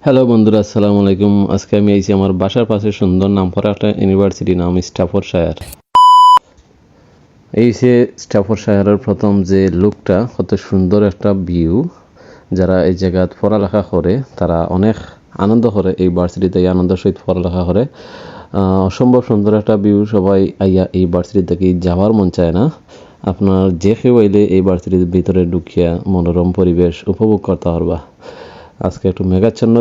Hello বন্ধুরা, আসসালামু আলাইকুম। আজকে আমি আইছি আমার বাসার পাশে সুন্দর নামকরা একটা ইউনিভার্সিটি, নাম স্টাফোর্ডশায়ার। এই যে স্টাফোর্ডশায়ারের প্রথম যে লুকটা, কত সুন্দর একটা ভিউ। যারা এই জায়গাত পড়ালেখা করে তারা অনেক আনন্দ করে, এই ভার্সিটিতে আনন্দের সহিত পড়ালেখা করে। অসম্ভব সুন্দর একটা ভিউ। সবাই আইয়া এই ভার্সিটি থেকে যাওয়ার মন চায় না। আপনার যে কেউ আইলে এই ভার্সিটির ভিতরে ঢুকিয়া মনোরম পরিবেশ উপভোগ করতে পারবা। আজকে একটু মেঘাচ্ছন্ন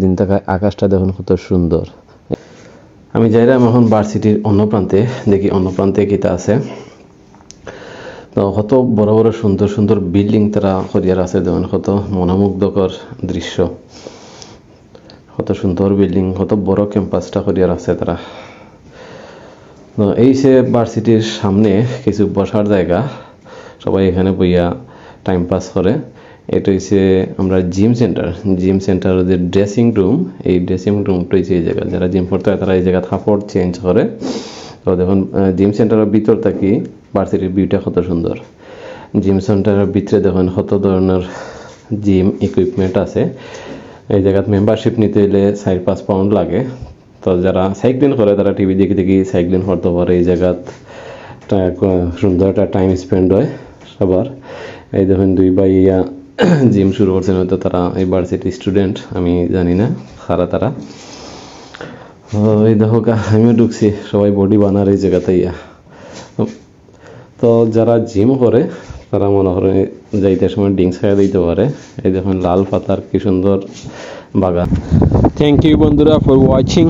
দিন থাকা আকাশটা দেখুন কত সুন্দর। আমি যাইলাম এখন ভার্সিটির অন্য প্রান্তে, দেখি অন্য প্রান্তে কিতা আছে। তো কত বড় বড় সুন্দর সুন্দর বিল্ডিং তারা করিয়ার আছে, দেখুন কত মনোমুগ্ধকর দৃশ্য। কত সুন্দর বিল্ডিং, কত বড় ক্যাম্পাসটা করিয়ার আছে তারা। তো এই যে ভার্সিটির সামনে কিছু বসার জায়গা, সবাই এখানে বইয়া টাইম পাস করে। এটা হচ্ছে আমরা জিম সেন্টার যে ড্রেসিং রুম, এই ড্রেসিং রুমটা হচ্ছে এই জায়গা। যারা জিম করতে হয় তারা এই জায়গা কাপড় চেঞ্জ করে। তো দেখুন জিম সেন্টারের ভিতর থাকি ভার্সিটির ভিউটা কত সুন্দর। জিম সেন্টারের ভিতরে দেখুন কত ধরনের জিম ইকুইপমেন্ট আছে। এই জায়গাত মেম্বারশিপ নিতে হলে 4-5 পাউন্ড লাগে। তো যারা সাইক্লিং করে তারা টিভি দেখে দেখি সাইক্লিং করতে পারে। এই জায়গাত সুন্দর একটা টাইম স্পেন্ড হয় সবার। এই দেখুন দুই ভাইয়া জিম শুরু করছেন, হয়তো তারা এই ভার্সিটি স্টুডেন্ট, আমি জানি না কারা তারা। এই দেখো আমিও ঢুকছি, সবাই বডি বানার এই জায়গাতে ইয়া। তো যারা জিম করে তারা মনে করে যাইতে সময় ড্রিঙ্কস খাইয়ে দিতে পারে। এই দেখুন লাল পাতার কি সুন্দর বাগান। থ্যাংক ইউ বন্ধুরা ফর ওয়াচিং।